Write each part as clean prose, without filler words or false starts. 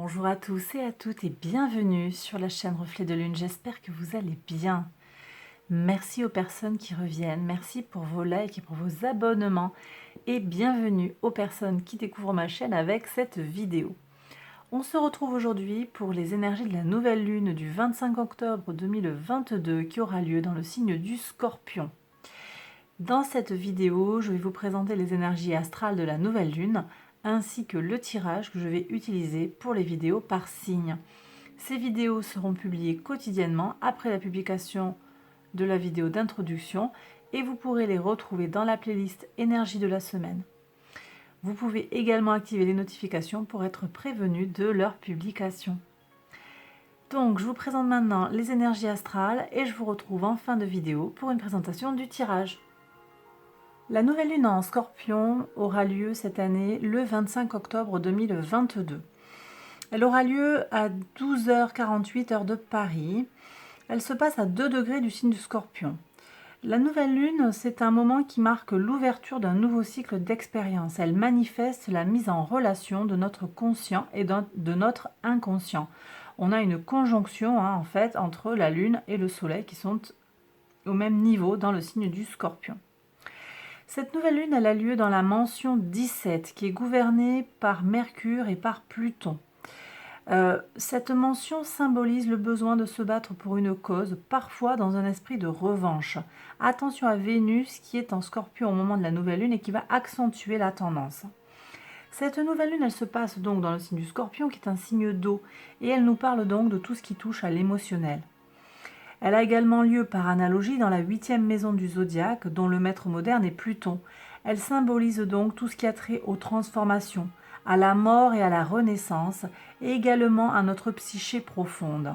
Bonjour à tous et à toutes et bienvenue sur la chaîne Reflet de Lune. J'espère que vous allez bien. Merci aux personnes qui reviennent, merci pour vos likes et pour vos abonnements et bienvenue aux personnes qui découvrent ma chaîne avec cette vidéo. On se retrouve aujourd'hui pour les énergies de la nouvelle lune du 25 octobre 2022 qui aura lieu dans le signe du Scorpion. Dans cette vidéo, je vais vous présenter les énergies astrales de la nouvelle lune ainsi que le tirage que je vais utiliser pour les vidéos par signe. Ces vidéos seront publiées quotidiennement après la publication de la vidéo d'introduction et vous pourrez les retrouver dans la playlist énergie de la semaine. Vous pouvez également activer les notifications pour être prévenu de leur publication. Donc je vous présente maintenant les énergies astrales et je vous retrouve en fin de vidéo pour une présentation du tirage. La nouvelle lune en Scorpion aura lieu cette année le 25 octobre 2022. Elle aura lieu à 12h48 heure de Paris. Elle se passe à 2 degrés du signe du Scorpion. La nouvelle lune, c'est un moment qui marque l'ouverture d'un nouveau cycle d'expérience. Elle manifeste la mise en relation de notre conscient et de notre inconscient. On a une conjonction en fait entre la lune et le soleil qui sont au même niveau dans le signe du Scorpion. Cette nouvelle lune, elle a lieu dans la mention 17 qui est gouvernée par Mercure et par Pluton. Cette mention symbolise le besoin de se battre pour une cause, parfois dans un esprit de revanche. Attention à Vénus qui est en Scorpion au moment de la nouvelle lune et qui va accentuer la tendance. Cette nouvelle lune, elle se passe donc dans le signe du Scorpion qui est un signe d'eau et elle nous parle donc de tout ce qui touche à l'émotionnel. Elle a également lieu par analogie dans la 8e maison du zodiaque dont le maître moderne est Pluton. Elle symbolise donc tout ce qui a trait aux transformations, à la mort et à la renaissance, et également à notre psyché profonde.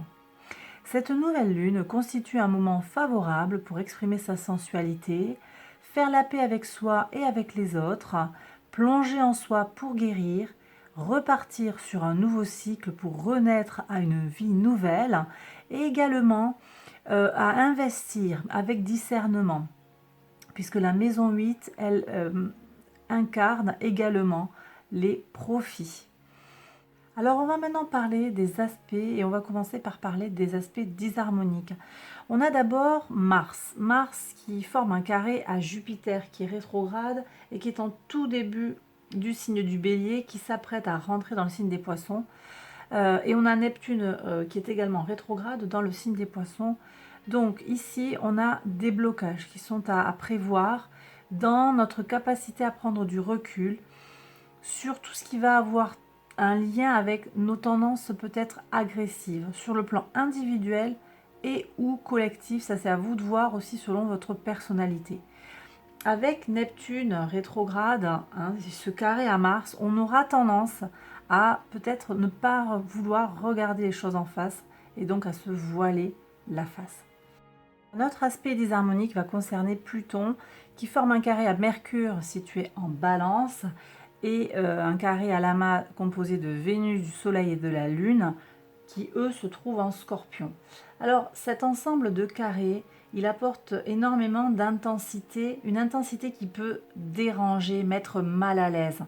Cette nouvelle lune constitue un moment favorable pour exprimer sa sensualité, faire la paix avec soi et avec les autres, plonger en soi pour guérir, repartir sur un nouveau cycle pour renaître à une vie nouvelle, et également à investir avec discernement, puisque la maison 8, elle incarne également les profits. Alors on va maintenant parler des aspects et on va commencer par parler des aspects disharmoniques. On a d'abord Mars. Mars qui forme un carré à Jupiter qui est rétrograde et qui est en tout début du signe du Bélier qui s'apprête à rentrer dans le signe des Poissons. Et on a Neptune qui est également rétrograde dans le signe des Poissons. Donc ici on a des blocages qui sont à prévoir dans notre capacité à prendre du recul sur tout ce qui va avoir un lien avec nos tendances peut-être agressives sur le plan individuel et ou collectif. Ça c'est à vous de voir aussi selon votre personnalité. Avec Neptune rétrograde, ce carré à Mars, on aura tendance à peut-être ne pas vouloir regarder les choses en face et donc à se voiler la face. Notre aspect disharmonique va concerner Pluton qui forme un carré à Mercure situé en Balance et un carré à l'amas composé de Vénus, du Soleil et de la Lune qui eux se trouvent en Scorpion. Alors cet ensemble de carrés, il apporte énormément d'intensité, une intensité qui peut déranger, mettre mal à l'aise.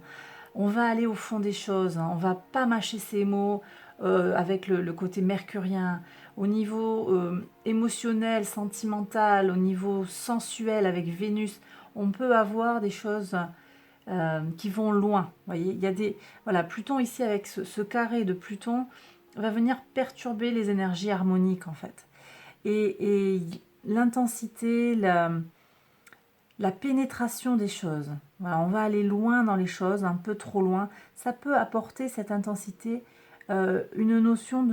On va aller au fond des choses, on va pas mâcher ses mots avec le côté mercurien. Au niveau émotionnel, sentimental, au niveau sensuel avec Vénus, on peut avoir des choses qui vont loin. Vous voyez, il y a des Pluton ici avec ce carré de Pluton va venir perturber les énergies harmoniques en fait. Et l'intensité, la pénétration des choses. Voilà, on va aller loin dans les choses, un peu trop loin. Ça peut apporter cette intensité, une notion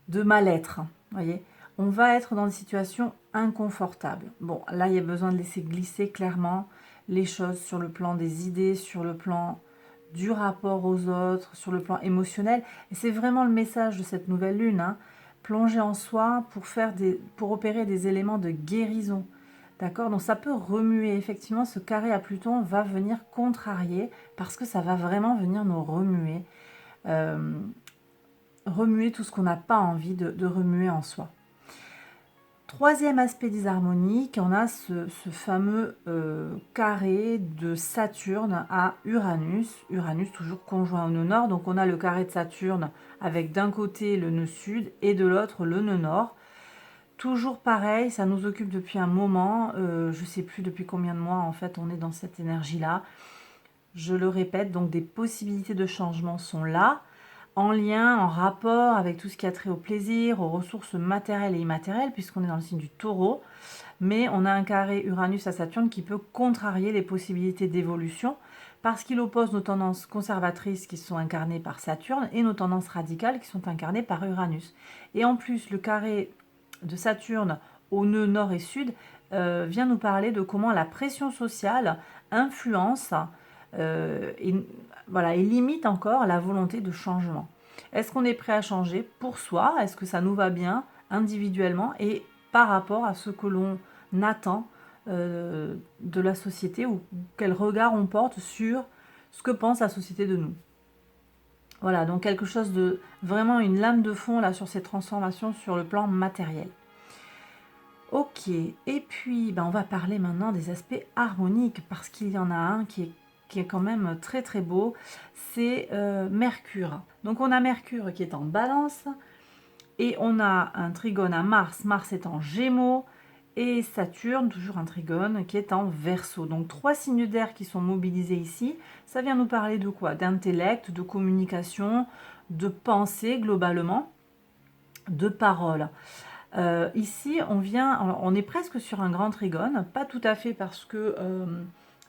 de mal-être. Voyez, on va être dans des situations inconfortables. Bon, là, il y a besoin de laisser glisser clairement les choses sur le plan des idées, sur le plan du rapport aux autres, sur le plan émotionnel. Et c'est vraiment le message de cette nouvelle lune. Plonger en soi pour opérer des éléments de guérison. D'accord? Donc ça peut remuer. Effectivement, ce carré à Pluton va venir contrarier parce que ça va vraiment venir nous remuer. Remuer tout ce qu'on n'a pas envie de remuer en soi. Troisième aspect disharmonique, on a ce fameux carré de Saturne à Uranus. Uranus toujours conjoint au nœud nord, donc on a le carré de Saturne avec d'un côté le nœud sud et de l'autre le nœud nord. Toujours pareil, ça nous occupe depuis un moment, je ne sais plus depuis combien de mois en fait on est dans cette énergie-là. Je le répète, donc des possibilités de changement sont là, en lien, en rapport avec tout ce qui a trait au plaisir, aux ressources matérielles et immatérielles, puisqu'on est dans le signe du taureau. Mais on a un carré Uranus à Saturne qui peut contrarier les possibilités d'évolution, parce qu'il oppose nos tendances conservatrices qui sont incarnées par Saturne et nos tendances radicales qui sont incarnées par Uranus. Et en plus, le carré de Saturne au nœud nord et sud vient nous parler de comment la pression sociale influence et, voilà, et limite encore la volonté de changement. Est-ce qu'on est prêt à changer pour soi? Est-ce que ça nous va bien individuellement et par rapport à ce que l'on attend de la société ou quel regard on porte sur ce que pense la société de nous? Voilà, donc quelque chose de vraiment une lame de fond là sur ces transformations sur le plan matériel. Ok, et puis on va parler maintenant des aspects harmoniques parce qu'il y en a un qui est quand même très très beau, c'est Mercure. Donc on a Mercure qui est en Balance et on a un trigone à Mars, Mars est en Gémeaux et Saturne, toujours un trigone, qui est en Verseau. Donc 3 signes d'air qui sont mobilisés ici. Ça vient nous parler de quoi? D'intellect, de communication, de pensée globalement, de parole. Ici, on est presque sur un grand trigone, pas tout à fait parce que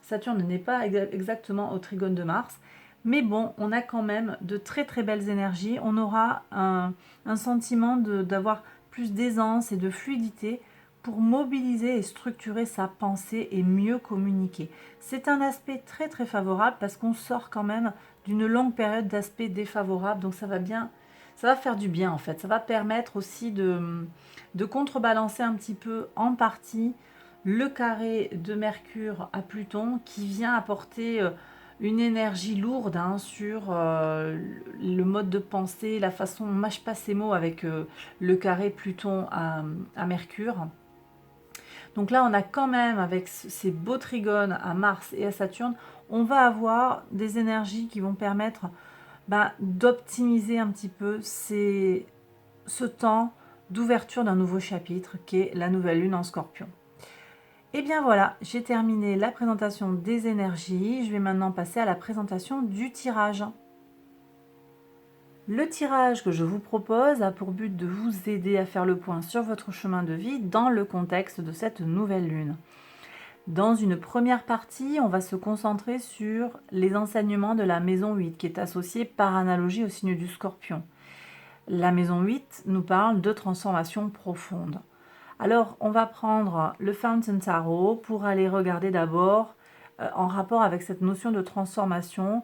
Saturne n'est pas exactement au trigone de Mars, mais bon, on a quand même de très très belles énergies. On aura un sentiment d'avoir plus d'aisance et de fluidité pour mobiliser et structurer sa pensée et mieux communiquer. C'est un aspect très très favorable parce qu'on sort quand même d'une longue période d'aspects défavorables, donc ça va faire du bien en fait. Ça va permettre aussi de contrebalancer un petit peu en partie le carré de Mercure à Pluton qui vient apporter une énergie lourde sur le mode de pensée, la façon, on ne mâche pas ces mots avec le carré Pluton à Mercure. Donc là, on a quand même, avec ces beaux trigones à Mars et à Saturne, on va avoir des énergies qui vont permettre d'optimiser un petit peu ce temps d'ouverture d'un nouveau chapitre qui est la nouvelle lune en Scorpion. Et bien voilà, j'ai terminé la présentation des énergies. Je vais maintenant passer à la présentation du tirage. Le tirage que je vous propose a pour but de vous aider à faire le point sur votre chemin de vie dans le contexte de cette nouvelle lune. Dans une première partie, on va se concentrer sur les enseignements de la maison 8 qui est associée par analogie au signe du Scorpion. La maison 8 nous parle de transformation profonde. Alors, on va prendre le Fountain Tarot pour aller regarder d'abord en rapport avec cette notion de transformation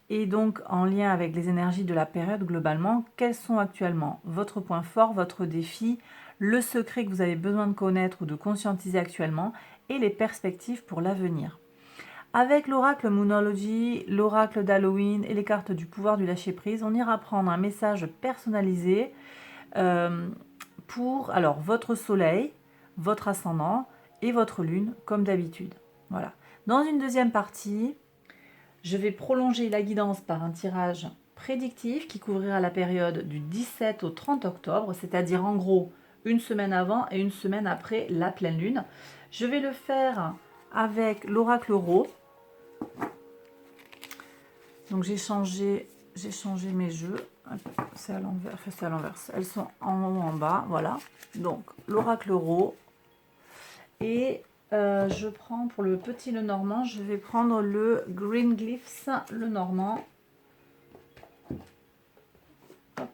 et donc en lien avec les énergies de la période globalement, quels sont actuellement votre point fort, votre défi, le secret que vous avez besoin de connaître ou de conscientiser actuellement et les perspectives pour l'avenir. Avec l'oracle Moonology, l'oracle d'Halloween et les cartes du pouvoir du lâcher-prise, on ira prendre un message personnalisé pour alors votre soleil, votre ascendant et votre lune, comme d'habitude. Voilà. Dans une deuxième partie, je vais prolonger la guidance par un tirage prédictif qui couvrira la période du 17 au 30 octobre, c'est-à-dire en gros une semaine avant et une semaine après la pleine lune. Je vais le faire avec l'oracle Rho. Donc j'ai changé mes jeux. C'est à l'envers, enfin c'est à l'envers. Elles sont en haut, en bas, voilà. Donc l'oracle Rho. Et je prends pour le petit le normand, je vais prendre le Green Glyphs, le normand. Hop.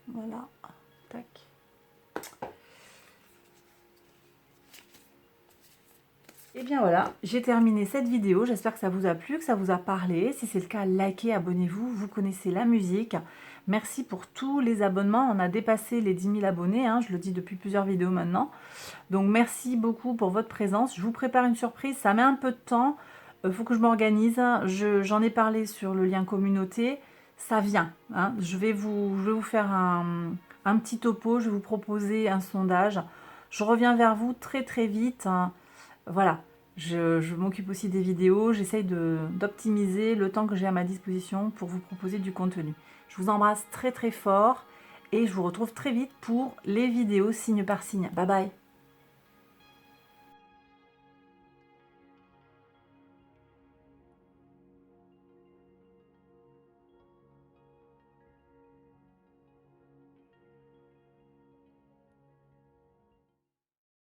Voilà. Tac. Et bien voilà, j'ai terminé cette vidéo. J'espère que ça vous a plu, que ça vous a parlé. Si c'est le cas, likez, abonnez-vous. Vous connaissez la musique. Merci pour tous les abonnements. On a dépassé les 10 000 abonnés. Je le dis depuis plusieurs vidéos maintenant. Donc merci beaucoup pour votre présence. Je vous prépare une surprise. Ça met un peu de temps. Il faut que je m'organise. J'en ai parlé sur le lien communauté. Ça vient. Je vais vous faire un petit topo. Je vais vous proposer un sondage Je reviens vers vous très très vite, hein. Voilà, je m'occupe aussi des vidéos, j'essaye d'optimiser le temps que j'ai à ma disposition pour vous proposer du contenu. Je vous embrasse très très fort et je vous retrouve très vite pour les vidéos signe par signe. Bye bye.